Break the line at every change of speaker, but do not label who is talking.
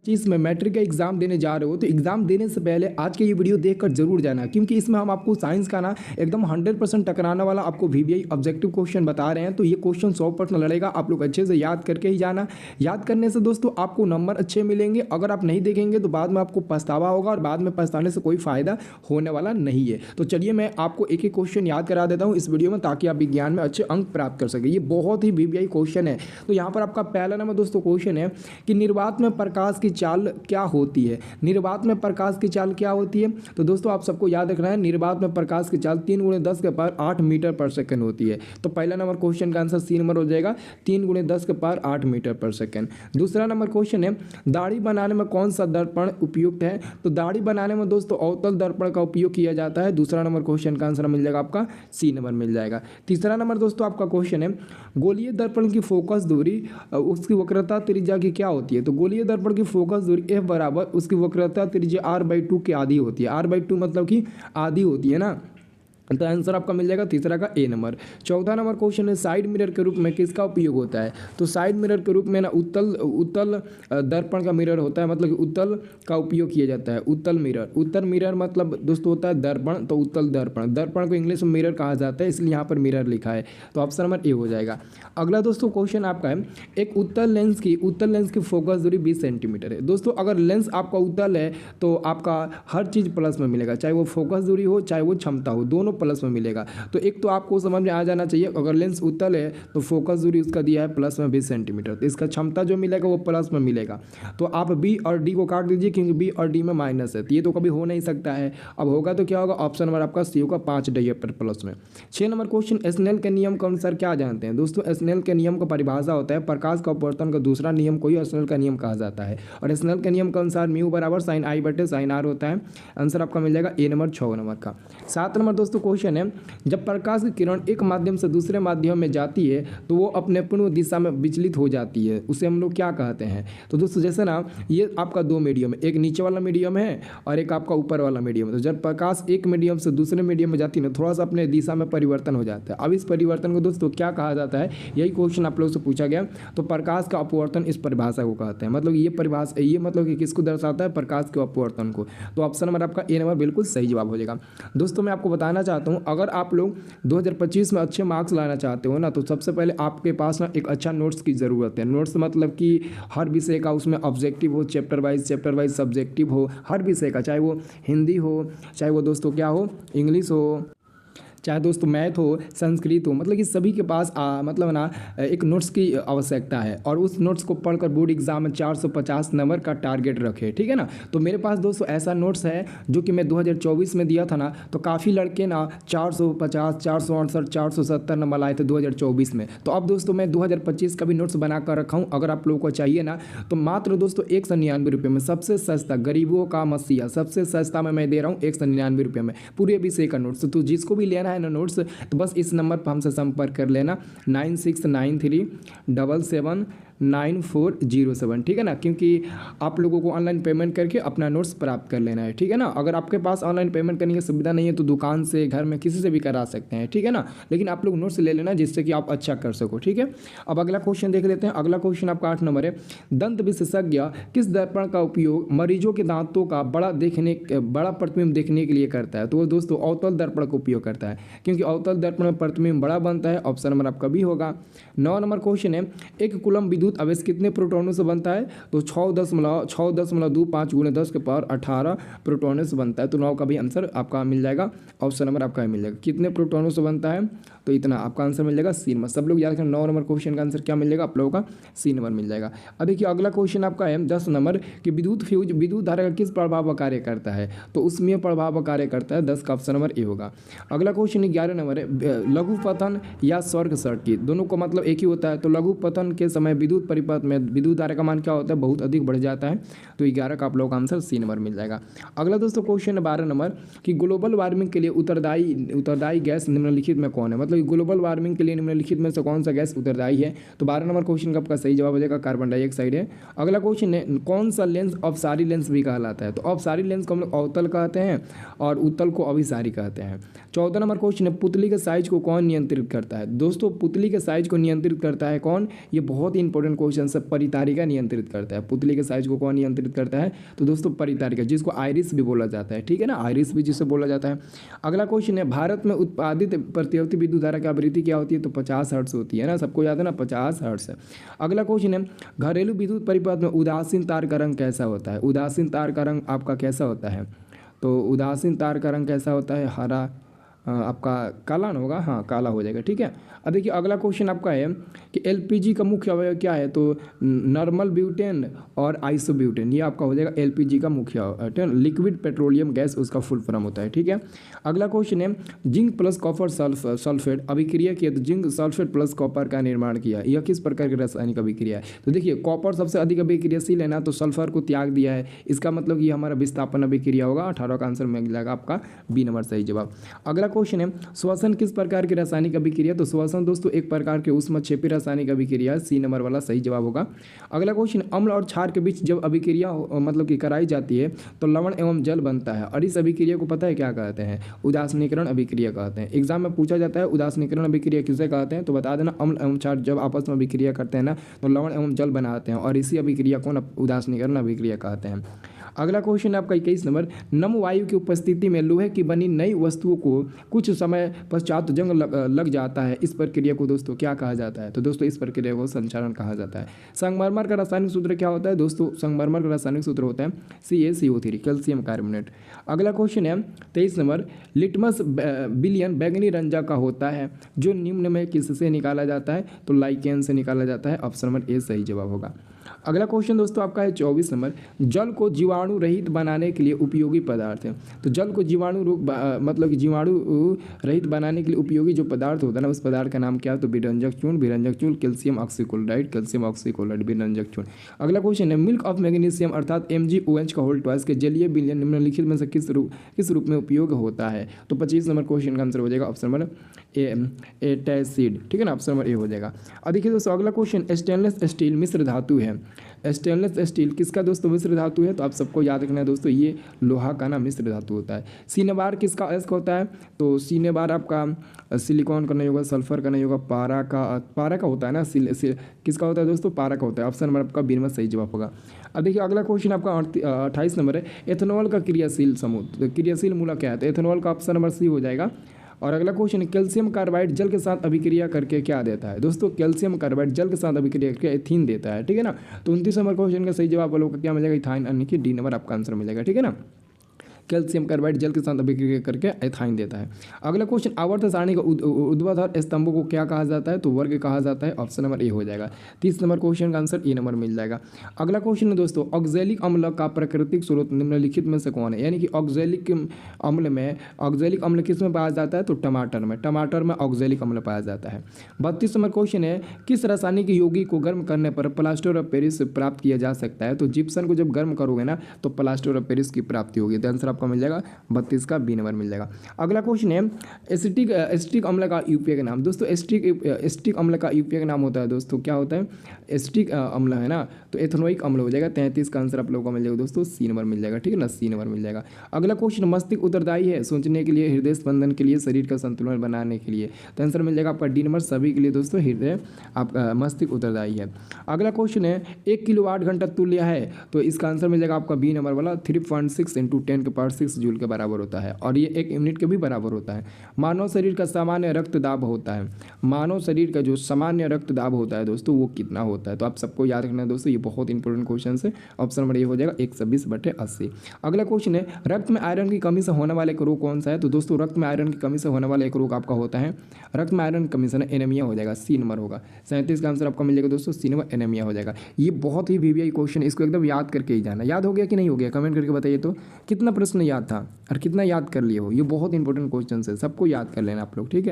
चीज़ में मैट्रिक का एग्जाम देने जा रहे हो तो एग्जाम देने से पहले आज के ये वीडियो देखकर जरूर जाना, क्योंकि इसमें हम आपको साइंस का ना एकदम 100% टकराने वाला आपको वीवीआई ऑब्जेक्टिव क्वेश्चन बता रहे हैं। तो ये क्वेश्चन 100% लड़ेगा, आप लोग अच्छे से याद करके ही जाना। याद करने से दोस्तों आपको नंबर अच्छे मिलेंगे। अगर आप नहीं देखेंगे तो बाद में आपको पछतावा होगा और बाद में पछताने से कोई फायदा होने वाला नहीं है। तो चलिए मैं आपको एक एक क्वेश्चन याद करा देता हूँ इस वीडियो में, ताकि आप विज्ञान में अच्छे अंक प्राप्त कर सके। ये बहुत ही वीवीआई क्वेश्चन है। तो यहाँ पर आपका पहला नंबर दोस्तों क्वेश्चन है कि निर्वात में प्रकाश की चाल क्या होती है। निर्वात में प्रकाश की चाल क्या होती है? तो दोस्तों आप सबको याद रखना है, निर्वात में प्रकाश की चाल 3 × 10⁸ मीटर पर सेकंड होती है। तो पहला नंबर क्वेश्चन का आंसर सी नंबर हो जाएगा, 3 × 10⁸ मीटर पर सेकंड। दूसरा नंबर क्वेश्चन है, दाढ़ी बनाने में कौन सा दर्पण उपयुक्त है? तो दाढ़ी बनाने में दोस्तों अवतल दर्पण का उपयोग किया जाता है। दूसरा नंबर क्वेश्चन का आंसर मिल जाएगा आपका सी नंबर मिल जाएगा। तीसरा नंबर दोस्तों आपका क्वेश्चन है, गोलीय दर्पण की फोकस दूरी उसकी वक्रता त्रिज्या की क्या होती है? तो गोलीय दर्पण की फोकस दूरी F बराबर उसकी वक्रता त्रिज्या R/2 की आधी होती है। R/2 मतलब कि आधी होती है ना। तो आंसर आपका मिल जाएगा तीसरा का ए नंबर। चौथा नंबर क्वेश्चन है, साइड मिरर के रूप में किसका उपयोग होता है? तो साइड मिरर के रूप में ना उत्तल दर्पण का मिरर होता है, मतलब कि उत्तल का उपयोग किया जाता है। उत्तल मिरर मतलब दोस्तों होता है दर्पण। तो उत्तल दर्पण को इंग्लिश में मिरर कहा जाता है, इसलिए यहाँ पर मिरर लिखा है। तो ऑप्शन नंबर ए हो जाएगा। अगला दोस्तों क्वेश्चन आपका है, एक उत्तल लेंस की फोकस दूरी 20 सेंटीमीटर है। दोस्तों अगर लेंस आपका उत्तल है तो आपका हर चीज़ प्लस में मिलेगा, चाहे वो फोकस दूरी हो चाहे वो क्षमता हो, दोनों प्लस में मिलेगा। तो एक तो आपको समझ में आ जाना चाहिए, अगर लेंस उत्तल है तो फोकस दूरी उसका दिया है प्लस में 20 सेंटीमीटर, तो इसका क्षमता जो मिलेगा वो प्लस में मिलेगा। तो आप बी और डी को काट दीजिए, क्योंकि बी और डी में माइनस है, तो ये तो कभी हो नहीं सकता है। अब होगा तो क्या होगा? ऑप्शन नंबर आपका सी होगा, 5 डायप्टर प्लस में। 6 नंबर क्वेश्चन, स्नेल के नियम के अनुसार क्या जानते हैं? दोस्तों स्नेल के नियम का परिभाषा होता है प्रकाश का अपवर्तन का दूसरा नियम को ही स्नेल का नियम कहा जाता है। और स्नेल के नियम के अनुसार म्यू बराबर sin I/sin R होता है। आंसर आपका मिल जाएगा ए नंबर 6 नंबर का। 7 नंबर दोस्तों क्वेश्चन है, जब प्रकाश की किरण एक माध्यम से दूसरे माध्यम में जाती है तो वो अपने पूर्ण दिशा में विचलित हो जाती है, उसे हम लोग क्या कहते हैं? तो दोस्तों जैसे ना ये आपका 2 मीडियम है, एक नीचे वाला मीडियम है और एक आपका ऊपर वाला मीडियम है। तो जब प्रकाश एक मीडियम से दूसरे मीडियम में जाती है ना, थोड़ा सा अपने दिशा में परिवर्तन हो जाता है। अब इस परिवर्तन को दोस्तों क्या कहा जाता है? यही क्वेश्चन आप लोगों से पूछा गया। तो प्रकाश का अपवर्तन इस परिभाषा को कहते हैं, मतलब ये परिभाषा ये मतलब कि किसको दर्शाता है? प्रकाश के अपवर्तन को। तो ऑप्शन नंबर आपका ए नंबर बिल्कुल सही जवाब हो जाएगा। दोस्तों मैं आपको बताना चाहता हूँ, अगर आप लोग 2025 में अच्छे मार्क्स लाना चाहते हो ना, तो सबसे पहले आपके पास ना एक अच्छा नोट्स की ज़रूरत है। नोट्स मतलब कि हर विषय का उसमें ऑब्जेक्टिव हो, चैप्टर वाइज सब्जेक्टिव हो, हर विषय का, चाहे वो हिंदी हो, चाहे वो दोस्तों क्या हो, इंग्लिश हो, चाहे दोस्तों मैथ हो, संस्कृत हो, मतलब कि सभी के पास मतलब ना एक नोट्स की आवश्यकता है। और उस नोट्स को पढ़कर बोर्ड एग्जाम में 450 नंबर का टारगेट रखे, ठीक है ना। तो मेरे पास दोस्तों ऐसा नोट्स है जो कि मैं 2024 में दिया था ना, तो काफ़ी लड़के ना 450, 468, 470 नंबर लाए थे 2024 में। तो अब दोस्तों मैं 2025 का भी नोट्स बना कर रखा हूँ, अगर आप लोगों को चाहिए ना तो मात्र दोस्तों 199 रुपये में सबसे सस्ता, गरीबों का मसीहा, सबसे सस्ता में मैं दे रहा हूँ 199 रुपये में पूरे विषय का नोट्स। तो जिसको भी लेना है ना नोट्स, तो बस इस नंबर पर हमसे संपर्क कर लेना, 9693779407, ठीक है ना। क्योंकि आप लोगों को ऑनलाइन पेमेंट करके अपना नोट्स प्राप्त कर लेना है, ठीक है ना। अगर आपके पास ऑनलाइन पेमेंट करने की सुविधा नहीं है तो दुकान से, घर में, किसी से भी करा सकते हैं, ठीक है ना। लेकिन आप लोग नोट्स ले लेना जिससे कि आप अच्छा कर सको, ठीक है। अब अगला क्वेश्चन देख लेते हैं। अगला क्वेश्चन आपका 8 नंबर है, दंत विशेषज्ञ किस दर्पण का उपयोग मरीजों के दांतों का बड़ा प्रतिबिंब देखने के लिए करता है? तो वो दोस्तों अवतल दर्पण का उपयोग करता है, क्योंकि अवतल दर्पण में प्रतिबिंब बड़ा बनता है। ऑप्शन नंबर आपका बी होगा। 9 नंबर क्वेश्चन है, एक कूलम विद्युत आवेश कितने प्रोटॉनों से बनता है? तो 6.25 × 10⁸18 प्रोटॉनों से बनता है। तो 9 का भी आंसर आपका मिल जाएगा, ऑप्शन नंबर आपका मिल जाएगा। कितने प्रोटॉनों से बनता है? तो इतना आपका आंसर मिल जाएगा सी नंबर। सब लोग याद रखें, 9 नंबर क्वेश्चन का आंसर क्या मिल जाएगा आप लोगों का? सी नंबर मिल जाएगा। अब देखिए अगला क्वेश्चन आपका है 10 नंबर कि विद्युत फ्यूज विद्युत धारा का किस प्रभाव का कार्य करता है? तो उसमें प्रभाव का कार्य करता है 10 का ऑप्शन नंबर ए होगा। अगला क्वेश्चन 11 नंबर है, लघु पतन या शॉर्ट सर्किट, दोनों को मतलब एक ही होता है। तो लघु पतन के समय विद्युत परिपथ में विद्युत धारा का मान क्या होता है? बहुत अधिक बढ़ जाता है। तो 11 का आप लोगों का आंसर सी नंबर मिल जाएगा। अगला दोस्तों क्वेश्चन 12 नंबर कि ग्लोबल वार्मिंग के लिए उत्तरदायी गैस निम्नलिखित में कौन है? मतलब ग्लोबल वार्मिंग के लिए निम्नलिखित में से कौन सा गैस उत्तरदायी है? तो 12 नंबर क्वेश्चन का आपका सही जवाब हो जाएगा कार्बन डाइऑक्साइड है। अगला क्वेश्चन है, कौन सा लेंस अपसारी लेंस भी कहलाता है? तो अपसारी लेंस को हम लोग अवतल कहते हैं और उत्तल को अभिसारी कहते हैं। 14 नंबर क्वेश्चन है, पुतली के साइज को कौन नियंत्रित करता है? दोस्तों पुतली के साइज को नियंत्रित करता है कौन? ये बहुत ही इंपॉर्टेंट इंपॉर्टेंट क्वेश्चन है। परितारिका नियंत्रित करता है, पुतली के साइज को कौन नियंत्रित करता है? तो दोस्तों परितारिका, जिसको आइरिस भी बोला जाता है, ठीक है ना, आइरिस भी जिसे बोला जाता है। अगला क्वेश्चन है, भारत में उत्पादित प्रतिवर्ती विद्युत धारा की आवृत्ति क्या होती है? तो 50 हर्ट्ज होती है ना, सबको याद है ना, 50 हर्ट्ज है। अगला क्वेश्चन है, घरेलू विद्युत परिपथ में उदासीन तार का रंग कैसा होता है? उदासीन तार का रंग आपका कैसा होता है? तो उदासीन तार का रंग कैसा होता है? हरा, आपका काला ना होगा, हाँ काला हो जाएगा, ठीक है। अब देखिए अगला क्वेश्चन आपका है कि एलपीजी का मुख्य अवयव क्या है? तो नॉर्मल ब्यूटेन और आइसोब्यूटेन, ये आपका हो जाएगा एलपीजी का मुख्य अवयव। लिक्विड पेट्रोलियम गैस उसका फुल फॉर्म होता है, ठीक है। अगला क्वेश्चन है, जिंक प्लस कॉपर सल्फेट अभिक्रिया किया तो जिंक सल्फेट प्लस कॉपर का निर्माण किया, यह किस प्रकार की रासायनिक अभिक्रिया है? तो देखिए कॉपर सबसे अधिक अभिक्रियाशील है ना, तो सल्फर को त्याग दिया है, इसका मतलब ये हमारा विस्थापन अभिक्रिया होगा। 18 का आंसर मिल जाएगा आपका बी नंबर सही जवाब। अगला क्वेश्चन है, श्वसन किस प्रकार की रासायनिक अभिक्रिया? तो श्वसन दोस्तों एक प्रकार के ऊष्मक्षेपी रासायनिक अभिक्रिया, सी नंबर वाला सही जवाब होगा। अगला क्वेश्चन, अम्ल और क्षार के बीच जब अभिक्रिया मतलब कि कराई जाती है तो लवण एवं जल बनता है, और इस अभिक्रिया को पता है क्या कहते हैं? उदासीनीकरण अभिक्रिया कहते हैं। एग्जाम में पूछा जाता है उदासीनीकरण अभिक्रिया किसे कहते हैं, तो बता देना अम्ल एवं क्षार जब आपस में अभिक्रिया करते हैं ना तो लवण एवं जल बनाते हैं, और इसी अभिक्रिया को उदासीनीकरण अभिक्रिया कहते हैं। अगला क्वेश्चन है आपका 21 नंबर, नम वायु की उपस्थिति में लोहे की बनी नई वस्तुओं को कुछ समय पश्चात जंग लग जाता है, इस प्रक्रिया को दोस्तों क्या कहा जाता है? तो दोस्तों इस प्रक्रिया को संचारण कहा जाता है। संगमरमर का रासायनिक सूत्र क्या होता है? दोस्तों संगमरमर का रासायनिक सूत्र होता है CaCO3, कैल्शियम कार्बोनेट। अगला क्वेश्चन है 23 नंबर, लिटमस विलयन बैंगनी रंजा का होता है जो निम्न में किससे निकाला जाता है? तो लाइकेन से निकाला जाता है, ऑप्शन नंबर ए सही जवाब होगा। अगला क्वेश्चन दोस्तों आपका है 24 नंबर, जल को जीवाणु रहित बनाने के लिए उपयोगी पदार्थ है। तो जल को जीवाणु मतलब जीवाणु रहित बनाने के लिए उपयोगी जो पदार्थ होता है ना, उस पदार्थ का नाम क्या है? तो विरंजक चूर्ण, कैल्शियम ऑक्सीक्लोराइड, विरंजक चूर्ण। अगला क्वेश्चन है, मिल्क ऑफ मैग्नीशियम अर्थात MgOH का होल ट्वाइस के जलीय विलयन निम्नलिखित में से किस रूप में उपयोग होता है? तो 25 नंबर क्वेश्चन का आंसर हो जाएगा ऑप्शन नंबर एटासिड, ठीक है ना, ऑप्शन नंबर ए हो जाएगा। और देखिए दोस्तों अगला क्वेश्चन, स्टेनलेस स्टील मिश्र धातु है। स्टेनलेस स्टील किसका दोस्तों मिश्र धातु है? तो आप सबको याद रखना है दोस्तों, ये लोहा का ना मिश्र धातु होता है। सीनेबार किसका अयस्क होता है? तो सीनेबार आपका सिलिकॉन का नहीं होगा, सल्फर का नहीं होगा, पारा का होता है ना, किसका होता है दोस्तों? पारा का होता है, ऑप्शन नंबर आपका बी नंबर सही जवाब होगा। अब देखिए अगला क्वेश्चन आपका 28 नंबर है, एथेनॉल का क्रियाशील समूह, तो क्रियाशील मूलक क्या है? तो एथेनॉल का ऑप्शन नंबर सी हो जाएगा। और अगला क्वेश्चन, कैल्शियम कार्बाइड जल के साथ अभिक्रिया करके क्या देता है? दोस्तों कैल्शियम कार्बाइड जल के साथ अभिक्रिया करके एथीन देता है, ठीक है ना। तो 29 नंबर क्वेश्चन का सही जवाब वालों का क्या मिलेगा? इथाइन, यानी कि डी नंबर आपका आंसर मिलेगा, ठीक है ना। कैल्शियम कार्बाइड जल के साथ अभिक्रिया करके एथाइन देता है। अगला क्वेश्चन, आवर्त सारणी का ऊर्ध्वाधर स्तंभों को क्या कहा जाता है? तो वर्ग कहा जाता है, ऑप्शन नंबर ए हो जाएगा। 30 नंबर क्वेश्चन का आंसर ए नंबर मिल जाएगा। अगला क्वेश्चन है दोस्तों, ऑक्जेलिक अम्ल का प्राकृतिक स्रोत निम्नलिखित में से कौन है? यानी कि ऑक्जेलिक अम्ल किस में पाया जाता है? तो टमाटर में ऑक्जेलिक अम्ल पाया जाता है। 32 नंबर क्वेश्चन है, किस रासायनिक यौगिक को गर्म करने पर प्लास्टर ऑफ पेरिस प्राप्त किया जा सकता है? तो जिप्सन को जब गर्म करोगे ना तो प्लास्टर ऑफ पेरिस की प्राप्ति होगी, तो आंसर आपका मिल जाएगा 32 का बी नंबर मिल जाएगा। अगला क्वेश्चन है, एसिटिक अम्ल का यूपीए नाम। दोस्तों एसिटिक अम्ल का यूपीए नाम होता है दोस्तों, क्या होता है? एसिटिक अम्ल है ना, तो एथेनोइक अम्ल हो जाएगा। 33 का आंसर आप लोगों को मिल जाएगा दोस्तों, सी नंबर मिल जाएगा, ठीक है ना, सी नंबर मिल जाएगा। अगला क्वेश्चन, मस्तिष्क उत्तरदायी है सोचने के लिए, हृदय स्पंदन के लिए, शरीर का संतुलन बनाने के लिए, तो आंसर मिल जाएगा आपका डी नंबर, सभी के लिए दोस्तों हृदय आपका मस्तिष्क उत्तरदायी है। अगला क्वेश्चन है, 1 किलोवाट घंटा तुल्य है, तो इसका आंसर मिल जाएगा आपका बी नंबर वाला 3.6 × 10⁶ जूल के बराबर होता है, और ये 1 यूनिट के भी बराबर होता है। मानव शरीर का सामान्य रक्त दाब होता है, मानव शरीर का जो सामान्य रक्त दाब होता है दोस्तों वो कितना होता है? तो आप सबको याद रखना है दोस्तों, ये बहुत इंपॉर्टेंट क्वेश्चन है। ऑप्शन नंबर ये हो जाएगा 120/80। अगला क्वेश्चन है, रक्त में आयरन की कमी से होने वाला एक रोग कौन सा है? तो दोस्तों रक्त में आयरन की कमी से होने वाला एक रोग आपका होता है रक्त में आयरन कमी से ना एनीमिया हो जाएगा, सी नंबर होगा। 37 का आंसर आपका मिल जाएगा दोस्तों, सी नंबर एनीमिया हो जाएगा। ये बहुत ही वीवीआई क्वेश्चन, इसको एकदम याद करके ही जाना। याद हो गया कि नहीं हो गया? कमेंट करके बताइए तो, कितना प्रश्न याद था और कितना याद कर लिए हो। ये बहुत इंपॉर्टेंट क्वेश्चन है, सबको याद कर लेना आप लोग, ठीक है।